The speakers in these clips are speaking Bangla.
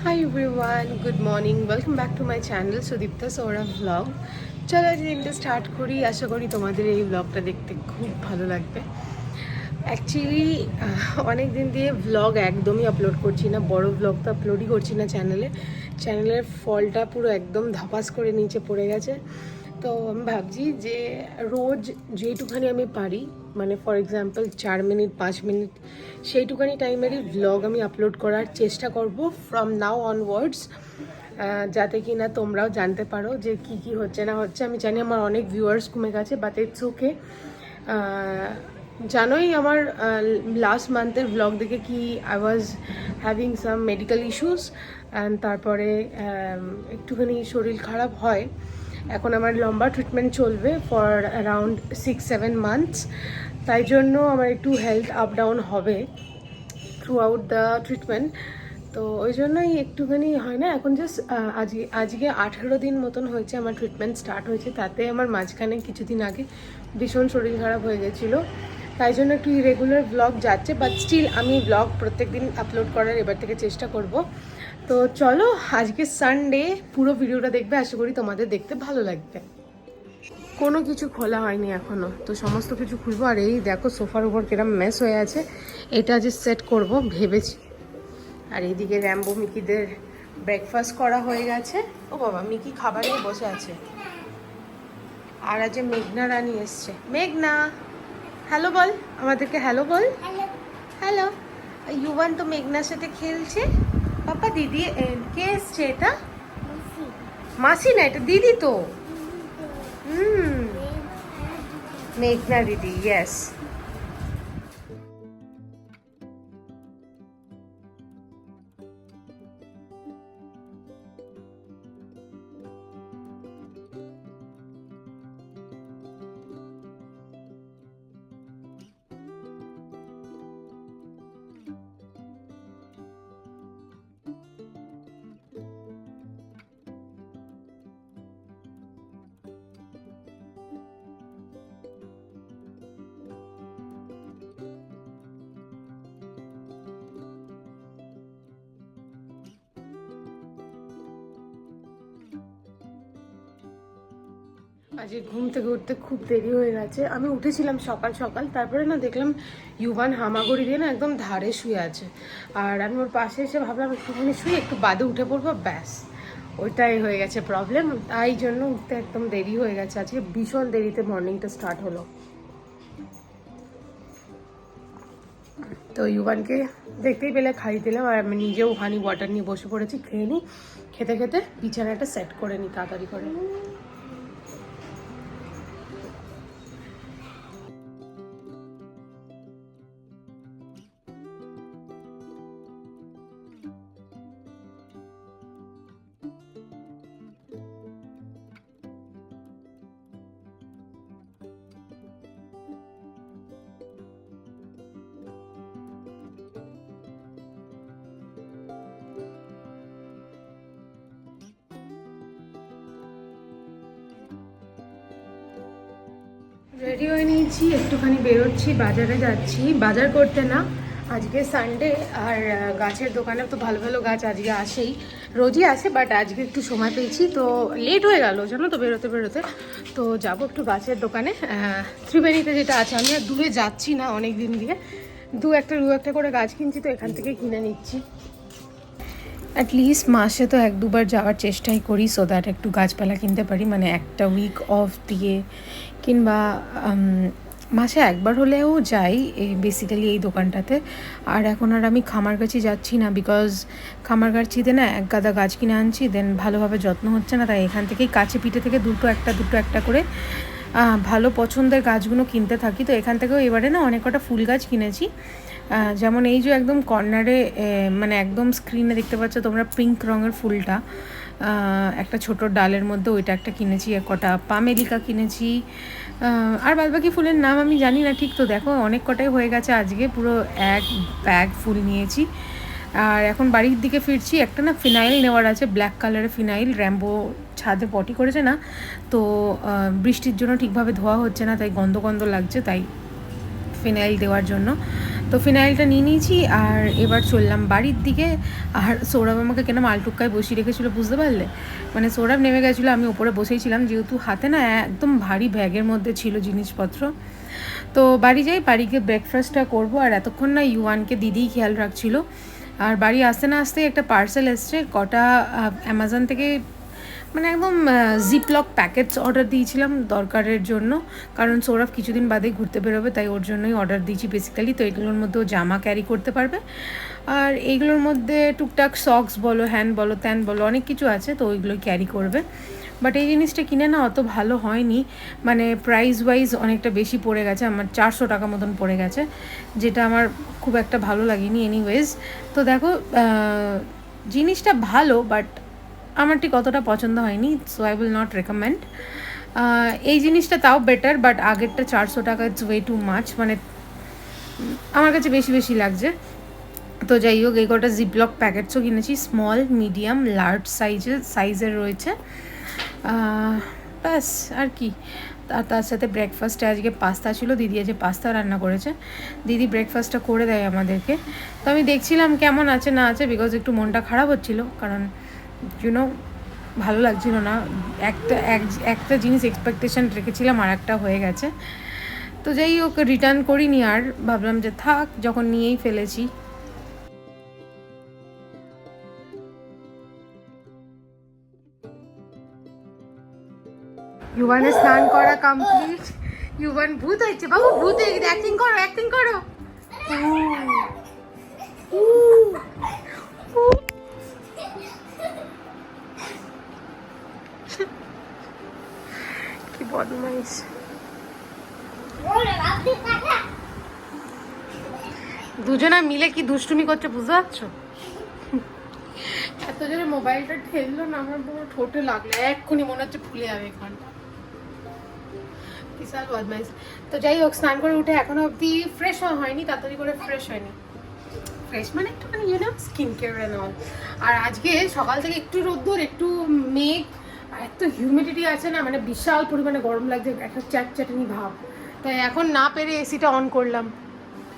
Hi everyone, good morning. Welcome back to my channel Sudipta Sora vlog. চলো আজ দিনটা স্টার্ট করি। আশা করি তোমাদের এই ব্লগটা দেখতে খুব ভালো লাগবে। অ্যাকচুয়ালি অনেক দিন দিয়ে ভ্লগ একদমই আপলোড করছি না, বড় ভ্লগ তো আপলোডই করছি না চ্যানেলের ফলটা পুরো একদম ধাপাস করে নিচে পড়ে গেছে। তো আমি ভাবছি যে রোজ যেইটুখানি আমি পারি, মানে ফর এক্সাম্পল 4 মিনিট 5 মিনিট সেইটুখানি টাইমেরই ভ্লগ আমি আপলোড করার চেষ্টা করব ফ্রম নাও অনওয়ার্ডস, যাতে কি না তোমরাও জানতে পারো যে কি কি হচ্ছে না হচ্ছে। আমি জানি আমার অনেক ভিউয়ার্স কমে গেছে, বাট ইটস ওকে। জানোই আমার লাস্ট মান্থের ভ্লগ দেখে কি I was having some medical issues and তারপরে একটুখানি শরীর খারাপ হয়। এখন আমার লম্বা ট্রিটমেন্ট চলবে ফর অ্যারাউন্ড 6-7 মান্থস, তাই জন্য আমার একটু হেলথ আপ ডাউন হবে থ্রু আউট দ্য ট্রিটমেন্ট। তো ওই জন্যই একটুখানি হয় না। এখন জাস্ট আজকে 18 দিন মতন হয়েছে আমার ট্রিটমেন্ট স্টার্ট হয়েছে। তাতে আমার মাঝখানে কিছুদিন আগে ভীষণ শরীর খারাপ হয়ে গেছিলো, তাই জন্য একটু ইরেগুলার ব্লগ যাচ্ছে, বাট স্টিল আমি ব্লগ প্রত্যেক দিন আপলোড করার এবার থেকে চেষ্টা করব। তো চলো, আজকে সানডে, পুরো ভিডিওটা দেখবে, আশা করি তোমাদের দেখতে ভালো লাগবে। কোনো কিছু খোলা হয়নি এখনও, তো সমস্ত কিছু খুলবো। আর এই দেখো সোফার উপর কিরম মেস হয়ে আছে, এটা যে সেট করব ভেবেছি। আর এইদিকে র্যাম্বো মিকিদের ব্রেকফাস্ট করা হয়ে গেছে। ও বাবা, মিকি খাবার নিয়ে বসে আছে। আর আজ মেঘনা রানী এসছে। মেঘনা, হ্যালো বল আমাদেরকে, হ্যালো বল। হ্যালো। ইউবান তো মেঘনার সাথে খেলছে। পাপা দিদি কে এসছে? এটা মাসি না, এটা দিদি তো। হুম, মেঘনা দিদি, ইয়েস। আজকে ঘুম থেকে উঠতে খুব দেরি হয়ে গেছে। আমি উঠেছিলাম সকাল সকাল, তারপরে না দেখলাম ইউবান হামাগুড়ি দিয়ে না একদম ধারে শুয়ে আছে। আর আমি ওর পাশে এসে ভাবলাম একটুখানি শুয়ে একটু বাদে উঠে পড়বো, ব্যাস ওইটাই হয়ে গেছে প্রবলেম। তাই জন্য উঠতে একদম দেরি হয়ে গেছে। আজকে ভীষণ দেরিতে মর্নিংটা স্টার্ট হলো। তো ইউবানকে দেখতেই পেলে খাইয়ে দিলাম, আর আমি নিজেও হানি ওয়াটার নিয়ে বসে পড়েছি। খেয়ে নিই, খেতে খেতে বিছানাটা সেট করে নিই তাড়াতাড়ি করে। রেডি হয়ে নিয়েছি, একটুখানি বেরোচ্ছি, বাজারে যাচ্ছি। বাজার করতে না, আজকে সানডে, আর গাছের দোকানে তো ভালো ভালো গাছ আজকে আসেই, রোজই আসে, বাট আজকে একটু সময় পেয়েছি তো লেট হয়ে গেল জানো তো বেরোতে বেরোতে। তো যাবো একটু গাছের দোকানে, ত্রিবেণীতে যেটা আছে। আমি আর দূরে যাচ্ছি না অনেক দিন দিয়ে, দু একটা করে গাছ কিনছি, তো এখান থেকে কিনে নিচ্ছি। অ্যাটলিস্ট মাসে তো 1-2 বার যাওয়ার চেষ্টাই করি, সো দ্যাট একটু গাছপালা কিনতে পারি, মানে একটা উইক অফ দিয়ে, কিংবা মাসে একবার হলেও যাই এই বেসিক্যালি এই দোকানটাতে। আর এখন আর আমি খামারগাছি যাচ্ছি না, বিকজ খামারগাছিতে না এক গাদা গাছ কিনে আনছি, দেন ভালোভাবে যত্ন হচ্ছে না, তাই এখান থেকেই কাছে পিঠে থেকে দুটো একটা করে ভালো পছন্দের গাছগুলো কিনতে থাকি। তো এখান থেকেও এবারে না অনেক কটা ফুল গাছ কিনেছি, যেমন এই যে একদম কর্নারে, মানে একদম স্ক্রিনে দেখতে পাচ্ছ তোমরা পিঙ্ক রঙের ফুলটা, একটা ছোট ডালের মধ্যে, ওইটা একটা কিনেছি। এক কটা পামেলিকা কিনেছি, আর বাদবাকি ফুলের নাম আমি জানি না ঠিক। তো দেখো অনেক কটাই হয়ে গেছে, আজকে পুরো এক ব্যাগ ফুল নিয়েছি। আর এখন বাড়ির দিকে ফিরছি। একটা না ফিনাইল নেওয়ার আছে, ব্ল্যাক কালারের ফিনাইল। র্যাম্বো ছাদে পটি করেছে না, তো বৃষ্টির জন্য ঠিকভাবে ধোয়া হচ্ছে না, তাই গন্ধ গন্ধ লাগছে, তাই ফিনাইল দেওয়ার জন্য। তো ফিনাইলটা নিয়ে নিয়েছি আর এবার চললাম বাড়ির দিকে। আর সৌরভ আমাকে কেন মালটুক্কায় বসিয়ে রেখেছিলো বুঝতে পারলে, মানে সৌরভ নেমে গেছিলো, আমি ওপরে বসেইছিলাম, যেহেতু হাতে না একদম ভারী ব্যাগের মধ্যে ছিল জিনিসপত্র। তো বাড়ি যাই, বাড়ি গিয়ে ব্রেকফাস্টটা করবো। আর এতক্ষণ না ইউয়ানকে দিদিই খেয়াল রাখছিল। আর বাড়ি আসতে না আসতে একটা পার্সেল এসছে, কটা অ্যামাজন থেকে মানে একদম জিপলক প্যাকেটস অর্ডার দিয়েছিলাম দরকারের জন্য, কারণ সৌরভ কিছুদিন বাদেই ঘুরতে বেরোবে, তাই ওর জন্যই অর্ডার দিয়েছি বেসিক্যালি। তো এগুলোর মধ্যেও জামা ক্যারি করতে পারবে, আর এইগুলোর মধ্যে টুকটাক সক্স বলো, হ্যান্ড বলো, ত্যান বলো, অনেক কিছু আছে, তো ওইগুলোই ক্যারি করবে। বাট এই জিনিসটা কিনে না অত ভালো হয়নি, মানে প্রাইস ওয়াইজ অনেকটা বেশি পড়ে গেছে, আমার 400 টাকা মতন পড়ে গেছে, যেটা আমার খুব একটা ভালো লাগেনি এনিওয়েজ। তো দেখো জিনিসটা ভালো, বাট আমার ঠিক অতটা পছন্দ হয়নি, so I will not recommend. এই জিনিসটা তাও বেটার, বাট আগেরটা 400 টাকা ইটস ওয়ে টু মাচ, মানে আমার কাছে বেশি বেশি লাগছে। তো যাই হোক, এই কটা জিপলক প্যাকেটসও কিনেছি, স্মল, মিডিয়াম, লার্জ সাইজের রয়েছে। ব্যাস আর কি। আর তার সাথে ব্রেকফাস্টে আজকে পাস্তা ছিল, দিদি আজকে পাস্তা রান্না করেছে, দিদি ব্রেকফাস্টটা করে দেয় আমাদেরকে। তো আমি দেখছিলাম কেমন আছে না আছে, বিকজ একটু মনটা খারাপ হচ্ছিল, কারণ ইউনো ভালো লাগছিল না, একটা জিনিস এক্সপেকটেশন রেখেছিলাম আর একটা হয়ে গেছে। তো যাই হোক, রিটার্ন করিনি, আর ভাবলাম যে থাক, যখন নিয়েই ফেলেছি। ইউবানের স্নান করা কমপ্লিট। ইউবান ভূত হয়েছে বাবু, ভূত হয়ে গেছে, অ্যাক্টিং করো, অ্যাক্টিং করো। কি বদমাইশ। দুজনা মিলে কি দুষ্টুমি করছে বুঝতে পারছো? এত জোরে মোবাইলটা ঠেললো না, আমার পুরো ঠোঁটে লাগলো, এক্ষুনি মনে হচ্ছে ফুলে যাবে এখানটা, বিশাল বদমাইশ। তো যাই হোক, স্নান করে উঠে এখনো অবধি ফ্রেশ হয়নি, তাড়াতাড়ি করে ফ্রেশ হয়নি, ফ্রেশ মানে একটুখানি স্কিন কেয়ার অ্যান্ড অল। আর আজকে সকাল থেকে একটু রোদ্দুর, একটু মেঘ, আর এত হিউমিডিটি আছে না, মানে বিশাল পরিমাণে গরম লাগছে, একটা চ্যাটচ্যাটানি ভাব। তাই এখন না পেরে এসিটা অন করলাম,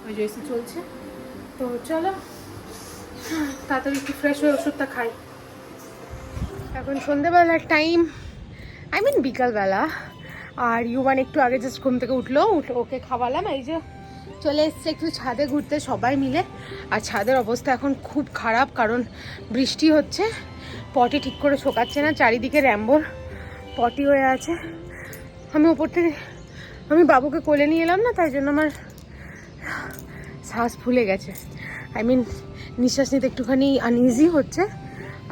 ওই যে এসি চলছে। তো চলো তাড়াতাড়ি একটু ফ্রেশ হয়ে ওষুধটা খাই। এখন সন্ধ্যেবেলার টাইম, আই মিন বিকালবেলা। আর ইউবান একটু আগে জাস্ট ঘুম থেকে উঠলো, ওকে খাওয়ালাম, এই যে চলে এসছে একটু ছাদে ঘুরতে সবাই মিলে। আর ছাদের অবস্থা এখন খুব খারাপ, কারণ বৃষ্টি হচ্ছে, পটি ঠিক করে শোকাচ্ছে না, চারিদিকে র্যাম্বোর পটি হয়ে আছে। আমি ওপর থেকে আমি বাবুকে কোলে নিয়ে এলাম না, তাই জন্য আমার শ্বাস ফুলে গেছে, আই মিন নিঃশ্বাস নিতে একটুখানি আনইজি হচ্ছে,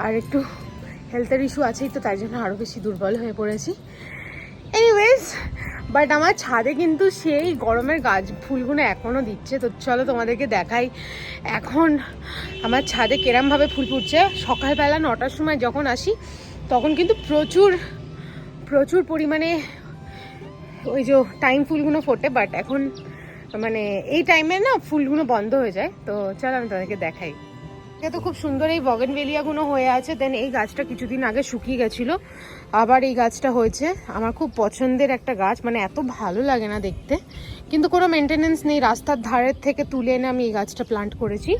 আর একটু হেলথের ইস্যু আছেই, তো তাই জন্য আরও বেশি দুর্বল হয়ে পড়েছি। এনিওয়েজ, বাট আমার ছাদে কিন্তু সেই গরমের গাছ ফুলগুলো এখনও দিচ্ছে। তো চলো তোমাদেরকে দেখাই এখন আমার ছাদে কেরমভাবে ফুল ফুটছে। সকালবেলা 9টার সময় যখন আসি তখন কিন্তু প্রচুর প্রচুর পরিমাণে ওই যে টাইম ফুলগুলো ফোটে, বাট এখন মানে এই টাইমে না ফুলগুলো বন্ধ হয়ে যায়। তো চলো আমি তোমাদেরকে দেখাই। তো খুব সুন্দর এই বগেনভেলিয়াগুলো হয়ে আছে। দেন এই গাছটা কিছুদিন আগে শুকিয়ে গেছিলো, আবার এই গাছটা হয়েছে। আমার খুব পছন্দের একটা গাছ, মানে এত ভালো লাগে না দেখতে, কিন্তু কোনো মেনটেনেন্স নেই, রাস্তার ধারের থেকে তুলে এনে আমি এই গাছটা প্লান্ট করেছি।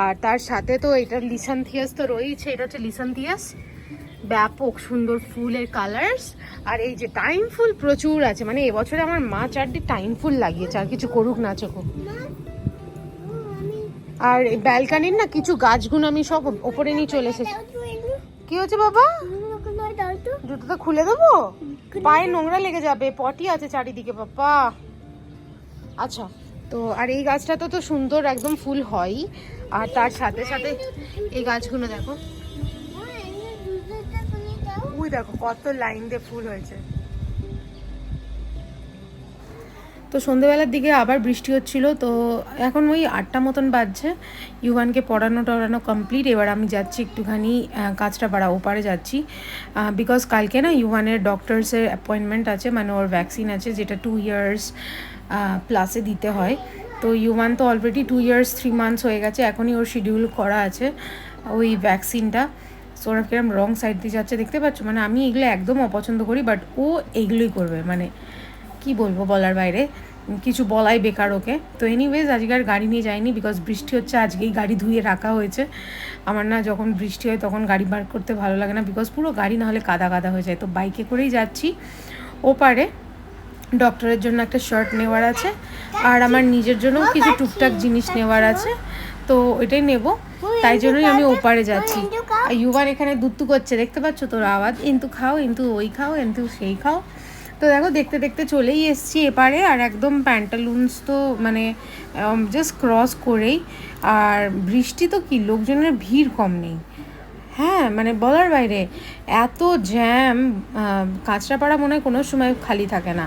আর তার সাথে তো এটা লিসান্থিয়াস তো রয়েছে, এটা হচ্ছে লিসান্থিয়াস, ব্যাপক সুন্দর ফুলের কালার্স। আর এই যে টাইম ফুল প্রচুর আছে, মানে এবছরে আমার মা চারটি টাইম ফুল লাগিয়েছে, আর কিছু করুক না চোখুক। আর ব্যালকানির না কিছু গাছগুলো আমি সব ওপরে নিয়ে চলে এসেছি। কি হচ্ছে বাবা? জুতোটা খুলে দেবো? পায়ে নোংরা লেগে যাবে, পটি আছে চারিদিকে বাবা। আচ্ছা, তো আর এই গাছটা তো সুন্দর একদম ফুল হয়। আর তার সাথে সাথে এই গাছগুলো দেখো, ওই দেখো কত লাইন দিয়ে ফুল হয়েছে। তো সন্ধ্যেবেলার দিকে আবার বৃষ্টি হচ্ছিল, তো এখন ওই 8টা মতন বাজছে। ইউভানকে পড়ানো টড়ানো কমপ্লিট, এবার আমি যাচ্ছি একটুখানি কাজটা বাড়া ওপারে যাচ্ছি, বিকজ কালকে না ইউভানের ডক্টরসের অ্যাপয়েন্টমেন্ট আছে, মানে ওর ভ্যাকসিন আছে, যেটা 2 ইয়ার্স প্লাসে দিতে হয়। তো ইউভান তো অলরেডি 2 ইয়ার্স 3 মান্থস হয়ে গেছে, এখনই ওর শিডিউল করা আছে ওই ভ্যাকসিনটা। সৌরভ কিরম রং সাইড দিয়ে যাচ্ছে দেখতে পাচ্ছ, মানে আমি এগুলো একদম অপছন্দ করি, বাট ও এইগুলোই করবে, মানে কি বলবো বলার বাইরে। কিছু বলাই বেকার ওকে। তো এনিওয়েজ আজকে আর গাড়ি নিয়ে যাইনি, বিকজ বৃষ্টি হচ্ছে। আজকেই গাড়ি ধুয়ে রাখা হয়েছে। আমার না যখন বৃষ্টি হয় তখন গাড়ি বার করতে ভালো লাগে না, বিকজ পুরো গাড়ি না হলে কাদা কাদা হয়ে যায়। তো বাইকে করেই যাচ্ছি ওপারে। ডক্টরের জন্য একটা শার্ট নেওয়ার আছে, আর আমার নিজের জন্য কিছু টুকটাক জিনিস নেওয়ার আছে, তো ওইটাই নেব। তাই জন্যই আমি ওপারে যাচ্ছি। আর ইউভান এখানে দুত্তু করছে, দেখতে পাচ্ছ তোর আওয়াজ, ইন্তু খাও, ইন্তু ওই খাও, ইন্তু সেই খাও। তো দেখো দেখতে দেখতে চলেই এসছি এপারে, আর একদম প্যান্টালুন্স তো মানে জাস্ট ক্রস করেই। আর বৃষ্টি তো কি, লোকজনের ভিড় কম নেই, হ্যাঁ মানে বলার বাইরে। এত জ্যাম, কাঁচরাপাড়া মনে হয় কোনো সময় খালি থাকে না।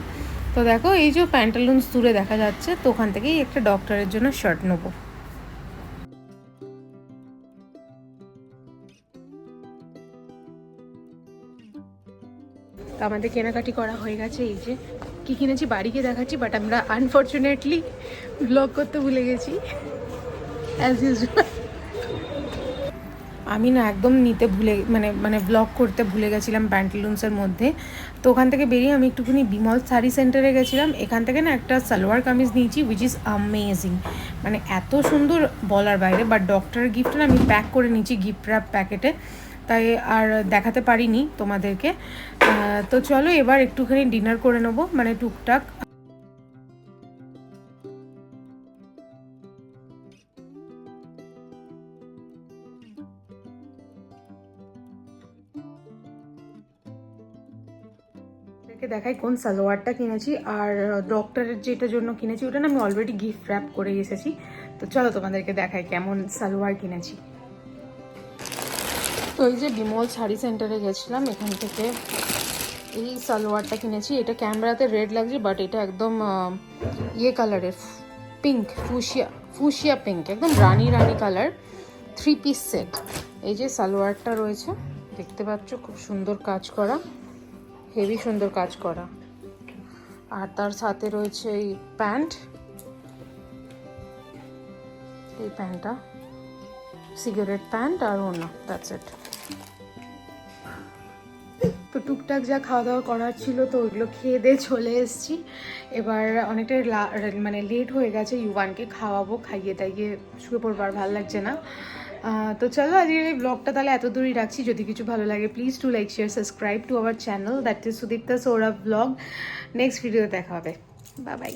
তো দেখো এই যে প্যান্টালুন্স দূরে দেখা যাচ্ছে, তো ওখান থেকেই একটা ডক্টরের জন্য শার্ট নেবো। তো আমাদের কেনাকাটি করা হয়ে গেছে। এই যে কী কিনেছি বাড়িকে দেখাচ্ছি, বাট আমরা আনফর্চুনেটলি ব্লগ করতে ভুলে গেছি অ্যাজ ইউজুয়াল। আমি না একদম নিতে ভুলে মানে ব্লগ করতে ভুলে গেছিলাম প্যান্টালুন্সের মধ্যে। তো ওখান থেকে বেরিয়ে আমি একটুখানি বিমল শাড়ি সেন্টারে গেছিলাম। এখান থেকে না একটা সালোয়ার কামিজ নিয়েছি, উইচ ইজ অ্যামেজিং, মানে এত সুন্দর বলার বাইরে। বাট ডক্টরের গিফটটা আমি প্যাক করে নিয়েছি গিফট র্যাপ প্যাকেটে, তাই আর দেখাতে পারিনি তোমাদেরকে। তো চলো এবার একটুখানি ডিনার করে নেবো, মানে টুকটাক। দেখাই কোন সালোয়ারটা কিনেছি, আর ডক্টরের যেটার জন্য কিনেছি ওটা না আমি অলরেডি গিফট র্যাপ করে এসেছি। তো চলো তোমাদেরকে দেখাই কেমন সালোয়ার কিনেছি। তো এই যে বিমল শাড়ি সেন্টারে গেছিলাম, এখান থেকে এই সালোয়ারটা কিনেছি। এটা ক্যামেরাতে রেড লাগছে, বাট এটা একদম ইয়ে কালারের, পিঙ্ক, ফুশিয়া পিঙ্ক, একদম রানি কালার, 3 পিস সেট। এই যে সালোয়ারটা রয়েছে, দেখতে পাচ্ছ, খুব সুন্দর কাজ করা, হেভি সুন্দর কাজ করা। আর তার সাথে রয়েছে এই প্যান্ট, এই প্যান্টটা সিগারেট প্যান্ট, আর ওনা, দ্যাটস ইট। তো টুকটাক যা খাওয়া দাওয়া করার ছিল তো ওইগুলো খেয়ে দিয়ে চলে এসেছি। এবার অনেকটাই মানে লেট হয়ে গেছে, ইউভানকে খাওয়াবো, খাইয়ে দাইয়ে শুয়ে পড়বো, আর ভালো লাগছে না। তো চলো আজকের এই ব্লগটা তাহলে এত দূরই রাখছি। যদি কিছু ভালো লাগে please to like share subscribe to our channel, that is Sudipta Sourav blog. Next ভিডিওতে দেখা হবে, বাই বাই।